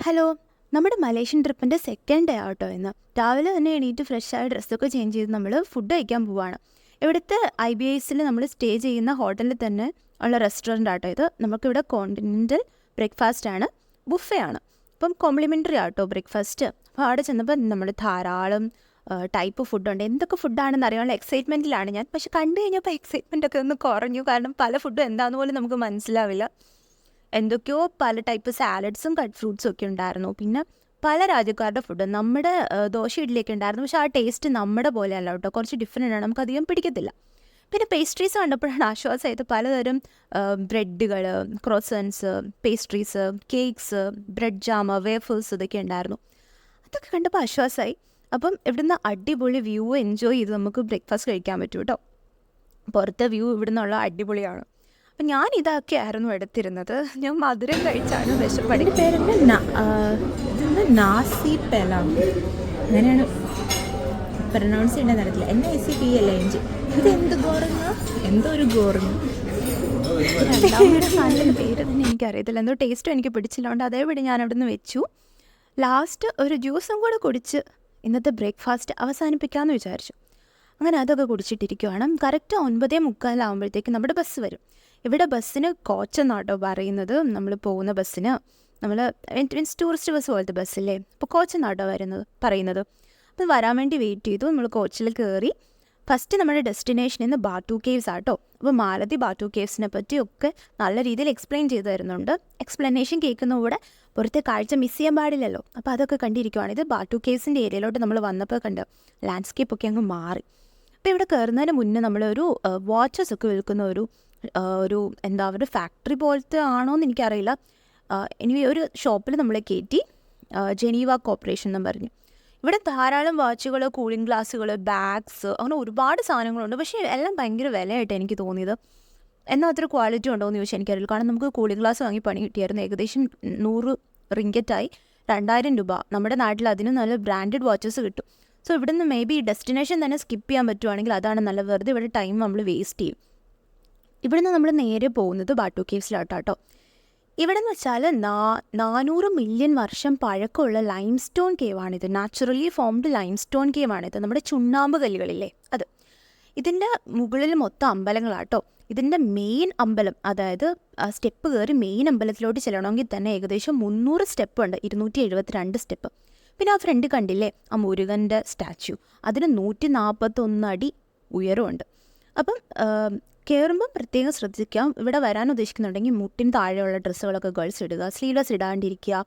Hello. നമ്മുടെ Malaysian ട്രിപ്പിൻ്റെ second day ആട്ടോ ഇന്ന്. രാവിലെ തന്നെ എണീറ്റ് ഫ്രഷായ ഡ്രസ്സൊക്കെ ചേഞ്ച് ചെയ്ത് നമ്മൾ ഫുഡ് കഴിക്കാൻ പോവാണ്. ഇവിടുത്തെ IBISൽ നമ്മൾ സ്റ്റേ ചെയ്യുന്ന ഹോട്ടലിൽ തന്നെ ഉള്ള റെസ്റ്റോറൻ്റ് ആട്ടോ ഇത്. നമുക്കിവിടെ കോണ്ടിനെൻ്റൽ ബ്രേക്ക്ഫാസ്റ്റ് ആണ്, ബുഫേ ആണ്. അപ്പം കോംപ്ലിമെൻ്ററി ആട്ടോ ബ്രേക്ക്ഫാസ്റ്റ്. അപ്പോൾ അവിടെ ചെന്നപ്പോൾ നമ്മൾ ധാരാളം ടൈപ്പ് ഫുഡുണ്ട്. എന്തൊക്കെ ഫുഡാണെന്ന് അറിയാനുള്ള എക്സൈറ്റ്മെൻറ്റിലാണ് ഞാൻ. പക്ഷെ കണ്ടു കഴിഞ്ഞപ്പോൾ എക്സൈറ്റ്മെൻ്റ് ഒക്കെ ഒന്ന് കുറഞ്ഞു. കാരണം പല ഫുഡും എന്താണെന്ന് പോലും നമുക്ക് മനസ്സിലാവില്ല. എന്തൊക്കെയോ പല ടൈപ്പ് സാലഡ്സും കട്ട് ഫ്രൂട്ട്സും ഒക്കെ ഉണ്ടായിരുന്നു. പിന്നെ പല രാജ്യക്കാരുടെ ഫുഡ് നമ്മുടെ ദോശ ഇഡ്ഡലിയൊക്കെ ഉണ്ടായിരുന്നു. പക്ഷേ ആ ടേസ്റ്റ് നമ്മുടെ പോലെ അല്ല കേട്ടോ, കുറച്ച് ഡിഫറെൻ്റ് ആണ്, നമുക്കധികം പിടിക്കത്തില്ല. പിന്നെ പേസ്ട്രീസ് കണ്ടപ്പോഴാണ് ആശ്വാസമായത്. പലതരം ബ്രെഡുകൾ, croissants, pastries, cakes, bread jam, wafers ഇതൊക്കെ ഉണ്ടായിരുന്നു. അതൊക്കെ കണ്ടപ്പോൾ ആശ്വാസമായി. അപ്പം ഇവിടുന്ന് അടിപൊളി വ്യൂ എൻജോയ് ചെയ്ത് നമുക്ക് ബ്രേക്ക്ഫാസ്റ്റ് കഴിക്കാൻ പറ്റും കേട്ടോ. പുറത്തെ വ്യൂ ഇവിടുന്നുള്ള അടിപൊളിയാണ്. അപ്പം ഞാൻ ഇതൊക്കെ ആയിരുന്നു എടുത്തിരുന്നത്. ഞാൻ മധുരം കഴിച്ചാണ് വിശപ്പടി. പേരെന്താ ഇതെന്താ നാസി പെലം, അങ്ങനെയാണ് പ്രൊനൗൺസ് ചെയ്യേണ്ടത് അറിയത്തില്ല. NICPLANG. ഇത് എന്ത് ഗോറങ്ങ, എന്തോ ഒരു ഗോറങ്ങ. നല്ലൊരു പേര് തന്നെ എനിക്കറിയത്തില്ല. എന്തോ ടേസ്റ്റും എനിക്ക് പിടിച്ചില്ലോണ്ട് അതേപടി ഞാൻ അവിടെ നിന്ന് വെച്ചു. ലാസ്റ്റ് ഒരു ജ്യൂസും കൂടെ കുടിച്ച് ഇന്നത്തെ ബ്രേക്ക്ഫാസ്റ്റ് അവസാനിപ്പിക്കാമെന്ന് വിചാരിച്ചു. അങ്ങനെ അതൊക്കെ കുടിച്ചിട്ടിരിക്കുവാണ്. കറക്റ്റ് 9:45 നമ്മുടെ ബസ് വരും. ഇവിടെ ബസ്സിന് കോച്ചെന്നാട്ടോ പറയുന്നത്. നമ്മൾ പോകുന്ന ബസ്സിന് നമ്മൾ മീൻസ് ടൂറിസ്റ്റ് ബസ് പോലത്തെ ബസ്സില്ലേ, അപ്പോൾ കോച്ചെന്നാട്ടോ പറയുന്നത്. അപ്പോൾ വരാൻ വേണ്ടി വെയിറ്റ് ചെയ്തു. നമ്മൾ കോച്ചിൽ കയറി. ഫസ്റ്റ് നമ്മുടെ ഡെസ്റ്റിനേഷനിൽ നിന്ന് ബാട്ടു കേവ്സ് ആട്ടോ. അപ്പോൾ മാലതി ബാട്ടു കേവ്സിനെ പറ്റിയൊക്കെ നല്ല രീതിയിൽ എക്സ്പ്ലെയിൻ ചെയ്തു തരുന്നുണ്ട്. എക്സ്പ്ലനേഷൻ കേൾക്കുന്ന കൂടെ പുറത്തെ കാഴ്ച മിസ് ചെയ്യാൻ പാടില്ലല്ലോ. അപ്പോൾ അതൊക്കെ കണ്ടിരിക്കുവാണ്. ഇത് ബാട്ടു കേവ്സിൻ്റെ ഏരിയയിലോട്ട് നമ്മൾ വന്നപ്പോൾ കണ്ട് ലാൻഡ്സ്കേപ്പൊക്കെ അങ്ങ് മാറി. അപ്പോൾ ഇവിടെ കയറുന്നതിന് മുന്നേ നമ്മളൊരു വാച്ചസ് ഒക്കെ വിൽക്കുന്ന ഒരു എന്താ ഒരു ഫാക്ടറി പോലത്തെ ആണോ എന്ന് എനിക്കറിയില്ല. ഇനി ഒരു ഷോപ്പിൽ നമ്മളെ കയറ്റി. ജനീവ കോർപ്പറേഷൻ എന്ന് പറഞ്ഞു. ഇവിടെ ധാരാളം വാച്ചുകൾ, കൂളിംഗ് ഗ്ലാസ്സുകൾ, ബാഗ്സ്, അങ്ങനെ ഒരുപാട് സാധനങ്ങളുണ്ട്. പക്ഷേ എല്ലാം ഭയങ്കര വിലയായിട്ട് എനിക്ക് തോന്നിയത്. എന്നാൽ അത്ര ക്വാളിറ്റി ഉണ്ടോ എന്ന് ചോദിച്ചാൽ എനിക്കറിയില്ല. കാരണം നമുക്ക് കൂളിംഗ് ഗ്ലാസ് വാങ്ങി പണി കിട്ടിയായിരുന്നു. ഏകദേശം 100 റിങ്കറ്റായി 2000 രൂപ. നമ്മുടെ നാട്ടിൽ അതിന് നല്ല ബ്രാൻഡഡ് വാച്ചസ് കിട്ടും. സോ ഇവിടുന്ന് മേ ബി ഡെസ്റ്റിനേഷൻ തന്നെ സ്കിപ്പ് ചെയ്യാൻ പറ്റുവാണെങ്കിൽ അതാണ് നല്ല. വെറുതെ ഇവിടെ ടൈം നമ്മൾ വേസ്റ്റ് ചെയ്യും. ഇവിടുന്ന് നമ്മൾ നേരെ പോകുന്നത് ബാട്ടു കേവ്സിലോട്ടാട്ടോ. ഇവിടെ എന്ന് വെച്ചാൽ 400 മില്യൺ വർഷം പഴക്കമുള്ള ലൈംസ്റ്റോൺ കേവാണിത്. നാച്ചുറലി ഫോംഡ് ലൈംസ്റ്റോൺ കേവാണിത്. നമ്മുടെ ചുണ്ണാമ്പ് കല്ലുകളില്ലേ അത്. ഇതിൻ്റെ മുകളിൽ മൊത്തം അമ്പലങ്ങളാട്ടോ. ഇതിൻ്റെ മെയിൻ അമ്പലം, അതായത് സ്റ്റെപ്പ് കയറി മെയിൻ അമ്പലത്തിലോട്ട് ചെല്ലണമെങ്കിൽ തന്നെ ഏകദേശം 300 സ്റ്റെപ്പ് ഉണ്ട്. 272 സ്റ്റെപ്പ്. പിന്നെ ആ ഫ്രണ്ട് കണ്ടില്ലേ ആ മുരുകൻ്റെ സ്റ്റാച്യു, അതിന് 141 അടി ഉയരമുണ്ട്. അപ്പം കയറുമ്പം പ്രത്യേകം ശ്രദ്ധിക്കാം. ഇവിടെ വരാൻ ഉദ്ദേശിക്കുന്നുണ്ടെങ്കിൽ മുട്ടിന് താഴെയുള്ള ഡ്രസ്സുകളൊക്കെ ഗേൾസ് ഇടുക, സ്ലീവ്ലെസ് ഇടാണ്ടിരിക്കുക.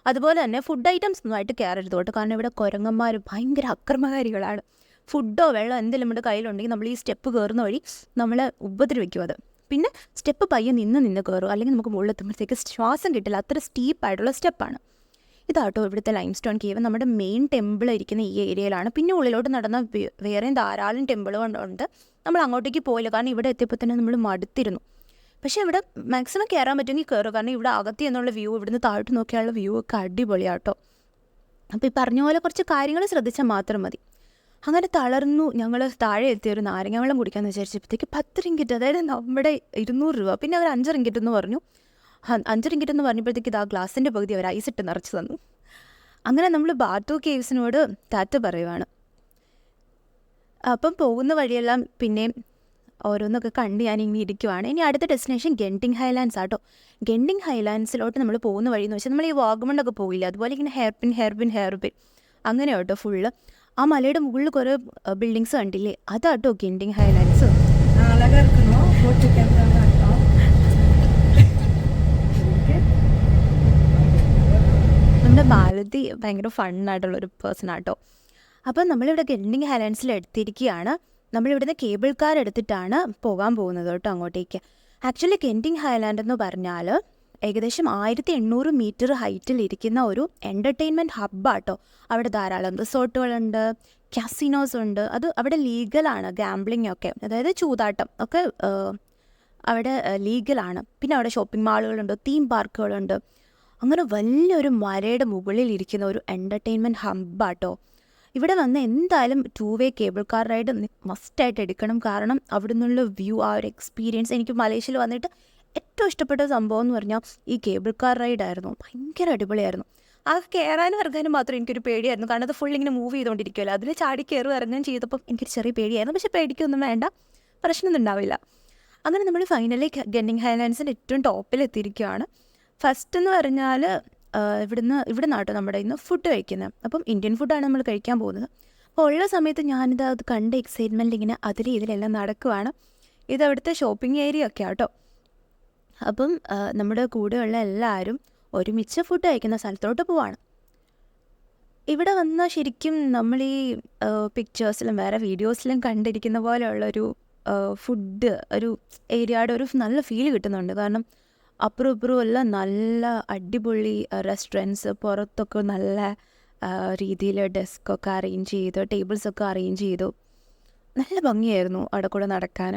അതുപോലെ തന്നെ ഫുഡ് ഐറ്റംസ് ഒന്നുമായിട്ട് കയറരുത് കേട്ടോ. കാരണം ഇവിടെ കുരങ്ങന്മാർ ഭയങ്കര അക്രമകാരികളാണ്. ഫുഡോ വെള്ളം എന്തെങ്കിലും നമ്മുടെ കയ്യിലുണ്ടെങ്കിൽ നമ്മൾ ഈ സ്റ്റെപ്പ് കയറുന്ന വഴി നമ്മളെ ഉപദ്രവിക്കും അത്. പിന്നെ സ്റ്റെപ്പ് പയ്യെ നിന്ന് കയറും, അല്ലെങ്കിൽ നമുക്ക് മുകളിലെത്തുമ്പോഴത്തേക്ക് ശ്വാസം കിട്ടില്ല. അത്ര സ്റ്റീപ്പായിട്ടുള്ള സ്റ്റെപ്പാണ്. ഇതാട്ടോ ഇവിടുത്തെ ലൈംസ്റ്റോൺ കേവ്. നമ്മുടെ മെയിൻ ടെമ്പിൾ ഇരിക്കുന്ന ഈ ഏരിയയിലാണ്. പിന്നെ ഉള്ളിലോട്ട് നടന്ന വേറെയും ധാരാളം ടെമ്പിളുകളുണ്ട്. നമ്മൾ അങ്ങോട്ടേക്ക് പോയില്ല, കാരണം ഇവിടെ എത്തിയപ്പോൾ തന്നെ നമ്മൾ മടുത്തിരുന്നു. പക്ഷേ ഇവിടെ മാക്സിമം കയറാൻ പറ്റുമെങ്കിൽ കയറും. കാരണം ഇവിടെ അകത്തി എന്നുള്ള വ്യൂ, ഇവിടുന്ന് താഴോട്ട് നോക്കിയുള്ള വ്യൂ ഒക്കെ അടിപൊളിയാട്ടോ. അപ്പോൾ ഈ പറഞ്ഞ പോലെ കുറച്ച് കാര്യങ്ങൾ ശ്രദ്ധിച്ചാൽ മാത്രം മതി. അങ്ങനെ തളർന്നു ഞങ്ങൾ താഴെ എത്തിയൊരു നാരങ്ങ വെള്ളം കുടിക്കാമെന്ന് വിചാരിച്ചപ്പോഴത്തേക്ക് 10 റിങ്കറ്റ്, അതായത് നമ്മുടെ 200 രൂപ. പിന്നെ അവർ 5 റിങ്കറ്റ് എന്ന് പറഞ്ഞു. 5 റിങ്കറ്റ് എന്ന് പറഞ്ഞപ്പോഴത്തേക്ക് ഇത് ആ ഗ്ലാസിൻ്റെ പകുതി അവർ ഐസിട്ട് നിറച്ച് തന്നു. അങ്ങനെ നമ്മൾ ബാട്ടു കേവ്സിനോട് ടാറ്റ പറയുവാണ്. അപ്പം പോകുന്ന വഴിയെല്ലാം പിന്നെയും ഓരോന്നൊക്കെ കണ്ട് ഞാൻ ഇങ്ങനെ ഇരിക്കുവാണ്. ഇനി അടുത്ത ഡെസ്റ്റിനേഷൻ ഗെൻഡിങ് ഹൈലാൻഡ്സ് ആട്ടോ. ഗെൻഡിങ് ഹൈലാൻഡ്സിലോട്ട് നമ്മൾ പോകുന്ന വഴി എന്ന് വെച്ചാൽ നമ്മൾ ഈ വാഗമണ്ണൊക്കെ പോയില്ല, അതുപോലെ ഇങ്ങനെ ഹെയർ പിൻ അങ്ങനെ കേട്ടോ ഫുള്ള്. ആ മലയുടെ മുകളിൽ കുറേ ബിൽഡിങ്സ് കണ്ടില്ലേ, അതാട്ടോ ഗെൻഡിങ് ഹൈലാൻഡ്സ്. നമ്മുടെ മാലതി ഭയങ്കര ഫണ്ണായിട്ടുള്ളൊരു പേഴ്സൺ ആട്ടോ. അപ്പം നമ്മളിവിടെ ഗെൻഡിങ് ഹൈലാൻഡ്സിൽ എടുത്തിരിക്കുകയാണ്. നമ്മളിവിടുന്ന് കേബിൾ കാർ എടുത്തിട്ടാണ് പോകാൻ പോകുന്നത് കേട്ടോ അങ്ങോട്ടേക്ക്. ആക്ച്വലി ഗെൻഡിങ് ഹൈലാൻഡ് എന്ന് പറഞ്ഞാൽ ഏകദേശം 1800 മീറ്റർ ഹൈറ്റിൽ ഇരിക്കുന്ന ഒരു എൻ്റർടൈൻമെൻറ്റ് ഹബ്ബാട്ടോ. അവിടെ ധാരാളം റിസോർട്ടുകളുണ്ട്, കാസിനോസ് ഉണ്ട്. അത് അവിടെ ലീഗലാണ്. ഗാംബ്ലിംഗ് ഒക്കെ, അതായത് ചൂതാട്ടം ഒക്കെ അവിടെ ലീഗലാണ്. പിന്നെ അവിടെ ഷോപ്പിംഗ് മാളുകളുണ്ട്, തീം പാർക്കുകളുണ്ട്. അങ്ങനെ വലിയൊരു മലയുടെ മുകളിൽ ഇരിക്കുന്ന ഒരു എൻ്റർടൈൻമെൻറ്റ് ഹബ്ബാട്ടോ. ഇവിടെ വന്ന് എന്തായാലും 2-വേ കേബിൾ കാർ റൈഡ് മസ്റ്റായിട്ട് എടുക്കണം. കാരണം അവിടെ നിന്നുള്ള വ്യൂ, ആ ഒരു എക്സ്പീരിയൻസ്, എനിക്ക് മലേഷ്യയിൽ വന്നിട്ട് ഏറ്റവും ഇഷ്ടപ്പെട്ട സംഭവം എന്ന് പറഞ്ഞാൽ ഈ കേബിൾ കാർ റൈഡായിരുന്നു. ഭയങ്കര അടിപൊളിയായിരുന്നു. ആ കയറാനും ഇറങ്ങാനും മാത്രം എനിക്കൊരു പേടിയായിരുന്നു. കാരണം അത് ഫുൾ ഇങ്ങനെ മൂവ് ചെയ്തുകൊണ്ടിരിക്കുമല്ലോ. അതിൽ ചാടി കയറും ഇറങ്ങുകയും ചെയ്തപ്പം എനിക്കൊരു ചെറിയ പേടിയായിരുന്നു. പക്ഷേ പേടിക്കൊന്നും വേണ്ട, പ്രശ്നമൊന്നും ഉണ്ടാവില്ല. അങ്ങനെ നമ്മൾ ഫൈനലി ഗെൻഡിങ് ഹൈലാൻഡ്സിൻ്റെ ഏറ്റവും ടോപ്പിലെത്തിയിരിക്കുകയാണ്. ഫസ്റ്റ് എന്ന് പറഞ്ഞാൽ ഇവിടെ നാട്ടോ നമ്മുടെ ഇന്ന് ഫുഡ് കഴിക്കുന്നത്. അപ്പം ഇന്ത്യൻ ഫുഡാണ് നമ്മൾ കഴിക്കാൻ പോകുന്നത്. അപ്പോൾ ഉള്ള സമയത്ത് ഞാനിത് അത് കണ്ട എക്സൈറ്റ്മെൻറ്റ് ഇങ്ങനെ ഇതിലെല്ലാം നടക്കുവാണ്. ഇതവിടുത്തെ ഷോപ്പിംഗ് ഏരിയ ഒക്കെ ആട്ടോ. അപ്പം നമ്മുടെ കൂടെയുള്ള എല്ലാവരും ഒരുമിച്ച് ഫുഡ് കഴിക്കുന്ന സ്ഥലത്തോട്ട് പോവാണ്. ഇവിടെ വന്നാൽ ശരിക്കും നമ്മൾ ഈ പിക്ചേഴ്സിലും വേറെ വീഡിയോസിലും കണ്ടിരിക്കുന്ന പോലെയുള്ളൊരു ഫുഡ് ഒരു ഏരിയയുടെ ഒരു നല്ല ഫീൽ കിട്ടുന്നുണ്ട്. കാരണം അപ്പുറം ഇപ്പുറം എല്ലാം നല്ല അടിപൊളി റെസ്റ്റോറൻറ്റ്സ്, പുറത്തൊക്കെ നല്ല രീതിയിൽ ഡെസ്കൊക്കെ അറേഞ്ച് ചെയ്തു, ടേബിൾസൊക്കെ അറേഞ്ച് ചെയ്തു. നല്ല ഭംഗിയായിരുന്നു അവിടെ കൂടെ നടക്കാൻ.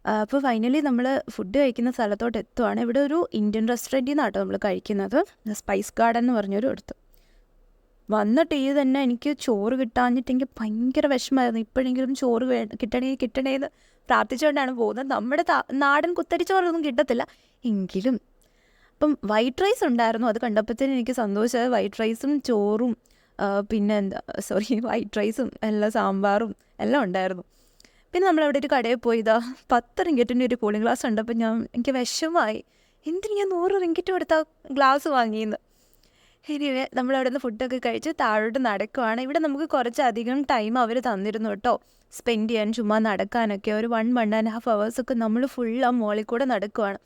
അപ്പോൾ ഫൈനലി നമ്മൾ ഫുഡ് കഴിക്കുന്ന സ്ഥലത്തോട്ട് എത്തുവാണ്. ഇവിടെ ഒരു ഇന്ത്യൻ റെസ്റ്റോറൻറ്റിൽ നിന്നാട്ടോ നമ്മൾ കഴിക്കുന്നത്. സ്പൈസ് ഗാർഡൻ എന്ന് പറഞ്ഞൊരു അടുത്ത് വന്നിട്ട് ഈ തന്നെ എനിക്ക് ചോറ് കിട്ടാഞ്ഞിട്ട് എനിക്ക് ഭയങ്കര വിഷമമായിരുന്നു. ഇപ്പോഴെങ്കിലും ചോറ് കിട്ടണേന്ന് പ്രാർത്ഥിച്ചുകൊണ്ടാണ് പോകുന്നത്. നമ്മുടെ നാടൻ കുത്തരി ചോറൊന്നും കിട്ടത്തില്ല എങ്കിലും. അപ്പം വൈറ്റ് റൈസ് ഉണ്ടായിരുന്നു. അത് കണ്ടപ്പോഴത്തേനും എനിക്ക് സന്തോഷമായി. വൈറ്റ് റൈസും ചോറും പിന്നെ വൈറ്റ് റൈസും എല്ലാം സാമ്പാറും എല്ലാം ഉണ്ടായിരുന്നു. പിന്നെ നമ്മളവിടെ ഒരു കടയിൽ പോയി 10 റിങ്കറ്റിൻ്റെ ഒരു കൂളിംഗ് ഗ്ലാസ് ഉണ്ടപ്പോൾ എനിക്ക് വിഷമമായി. എന്തിന് ഞാൻ 100 റിങ്കറ്റ് കൊടുത്ത ഗ്ലാസ് വാങ്ങിയെന്ന്. എനിവേ നമ്മളവിടെ നിന്ന് ഫുഡൊക്കെ കഴിച്ച് താഴോട്ട് നടക്കുവാണ്. ഇവിടെ നമുക്ക് കുറച്ചധികം ടൈം അവർ തന്നിരുന്നു കേട്ടോ സ്പെൻഡ് ചെയ്യാൻ, ചുമ്മാ നടക്കാനൊക്കെ. ഒരു 1.5 hours നമ്മൾ ഫുൾ ആ മോളിൽ കൂടെ നടക്കുവാണ്.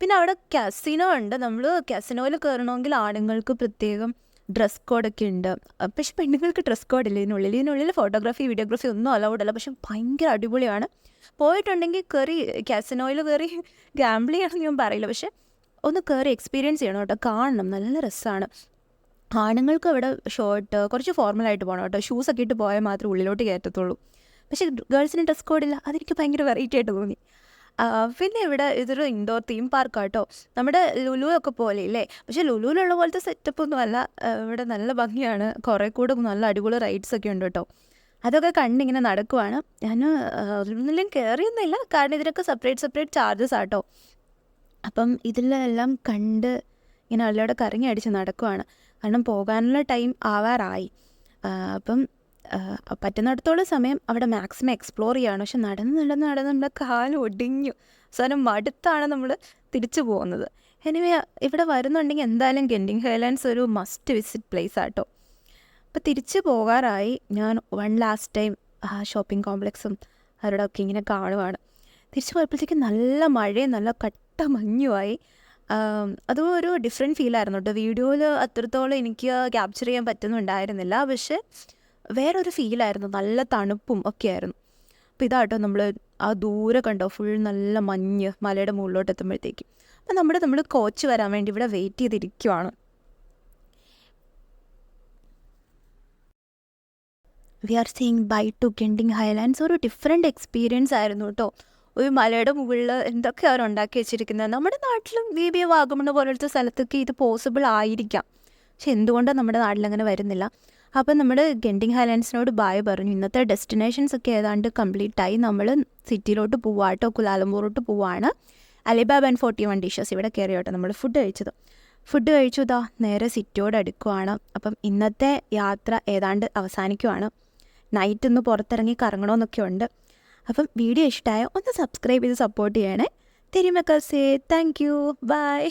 പിന്നെ അവിടെ കാസിനോ ഉണ്ട്. നമ്മൾ കാസിനോയിൽ കയറണമെങ്കിൽ ആണുങ്ങൾക്ക് പ്രത്യേകം ഡ്രസ് കോഡൊക്കെ ഉണ്ട്. പക്ഷെ പെണ്ണുങ്ങൾക്ക് ഡ്രസ് കോഡില്ല. ഇതിനുള്ളിൽ ഫോട്ടോഗ്രാഫി വീഡിയോഗ്രാഫി ഒന്നും അലൗഡ് അല്ല. പക്ഷെ ഭയങ്കര അടിപൊളിയാണ്. പോയിട്ടുണ്ടെങ്കിൽ കാസിനോയിൽ കയറി ഗാംബിൾ ചെയ്യണമെന്ന് ഞാൻ പറയില്ല, പക്ഷെ ഒന്ന് കയറി എക്സ്പീരിയൻസ് ചെയ്യണം കേട്ടോ, കാണണം, നല്ല രസമാണ്. ആണുങ്ങൾക്ക് അവിടെ ഷർട്ട് കുറച്ച് ഫോർമലായിട്ട് പോകണം കേട്ടോ, ഷൂസൊക്കെ ഇട്ട് പോയാൽ മാത്രമേ ഉള്ളിലോട്ട് കയറ്റത്തുള്ളൂ. പക്ഷേ ഗേൾസിന് ഡ്രസ് കോഡില്ല. അതെനിക്ക് ഭയങ്കര വെറൈറ്റി ആയിട്ട് തോന്നി. പിന്നെ ഇവിടെ ഇതൊരു ഇൻഡോർ തീം പാർക്കാട്ടോ, നമ്മുടെ ലുലു ഒക്കെ പോലെ ഇല്ലേ. പക്ഷേ ലുലുവിലുള്ള പോലത്തെ സെറ്റപ്പൊന്നും അല്ല. ഇവിടെ നല്ല ഭംഗിയാണ്. കുറേ കൂടെ നല്ല അടിപൊളി റൈഡ്സ് ഒക്കെ ഉണ്ട് കേട്ടോ. അതൊക്കെ കണ്ടിങ്ങനെ നടക്കുവാണ്. ഞാൻ ഒന്നിലും കയറിയൊന്നുമില്ല, കാരണം ഇതിനൊക്കെ സെപ്പറേറ്റ് ചാർജസ് ആട്ടോ. അപ്പം ഇതിലെല്ലാം കണ്ട് ഇങ്ങനെ അതിലൂടെ കറങ്ങി അടിച്ച് നടക്കുവാണ്. കാരണം പോകാനുള്ള ടൈം ആവാറായി. അപ്പം പറ്റുന്നിടത്തോളം സമയം അവിടെ മാക്സിമം എക്സ്പ്ലോർ ചെയ്യാണ്. പക്ഷെ നടന്ന് നമ്മുടെ കാല് ഒടിഞ്ഞു. അവസാനം മടുത്താണ് നമ്മൾ തിരിച്ചു പോകുന്നത്. എനിവേ ഇവിടെ വരുന്നുണ്ടെങ്കിൽ എന്തായാലും ഗെൻഡിങ് ഹൈലാൻഡ്സ് ഒരു മസ്റ്റ് വിസിറ്റ് പ്ലേസ് ആട്ടോ. അപ്പോൾ തിരിച്ച് പോകാറായി. ഞാൻ ലാസ്റ്റ് ടൈം ഷോപ്പിംഗ് കോംപ്ലക്സും അവരുടെ ഒക്കെ ഇങ്ങനെ കാണുവാണ്. തിരിച്ചു പോയപ്പോഴത്തേക്കും നല്ല മഴയും നല്ല കട്ട മഞ്ഞുമായി. അതും ഒരു ഡിഫറെൻറ്റ് ഫീലായിരുന്നു കേട്ടോ. വീഡിയോയിൽ അത്രത്തോളം എനിക്ക് ക്യാപ്ചർ ചെയ്യാൻ പറ്റുന്നുണ്ടായിരുന്നില്ല, പക്ഷെ വേറൊരു ഫീലായിരുന്നു. നല്ല തണുപ്പും ഒക്കെ ആയിരുന്നു. അപ്പോൾ ഇതാട്ടോ നമ്മൾ ആ ദൂരെ കണ്ടോ ഫുൾ നല്ല മഞ്ഞ് മലയുടെ മുകളിലോട്ട് എത്തുമ്പോഴത്തേക്കും. അപ്പം നമ്മൾ കോച്ച് വരാൻ വേണ്ടി ഇവിടെ വെയിറ്റ് ചെയ്തിരിക്കുവാണ്. We are seeing by to Genting Highlands. ഒരു ഡിഫറെൻറ്റ് എക്സ്പീരിയൻസ് ആയിരുന്നു കേട്ടോ. ഒരു മലയുടെ മുകളിൽ എന്തൊക്കെ അവർ ഉണ്ടാക്കി വെച്ചിരിക്കുന്നത്. നമ്മുടെ നാട്ടിലും വാഗമൺ പോലത്തെ സ്ഥലത്തൊക്കെ ഇത് പോസിബിൾ ആയിരിക്കാം, പക്ഷെ എന്തുകൊണ്ടാണ് നമ്മുടെ നാട്ടിലങ്ങനെ വരുന്നില്ല. അപ്പം നമ്മൾ ഗെൻഡിങ് ഹൈലാൻഡ്സിനോട് ബായ് പറഞ്ഞു. ഇന്നത്തെ ഡെസ്റ്റിനേഷൻസ് ഒക്കെ ഏതാണ്ട് കംപ്ലീറ്റ് ആയി. നമ്മൾ സിറ്റിയിലോട്ട് പോവാട്ടോ, കുലാലംപൂറോട്ട് പോവാണ്. അലിബാബ ആൻഡ് 41 ഡിഷസ് ഇവിടെ കയറിയോട്ടോ നമ്മൾ ഫുഡ് കഴിച്ചു. നേരെ സിറ്റിയോട് അടുക്കുവാണ്. അപ്പം ഇന്നത്തെ യാത്ര ഏതാണ്ട് അവസാനിക്കുവാണ്. നൈറ്റ് ഒന്ന് പുറത്തിറങ്ങി കറങ്ങണമെന്നൊക്കെ ഉണ്ട്. അപ്പം വീഡിയോ ഇഷ്ടമായ ഒന്ന് സബ്സ്ക്രൈബ് ചെയ്ത് സപ്പോർട്ട് ചെയ്യണേ. തെരിമക്കസേ, താങ്ക് യു, ബൈ.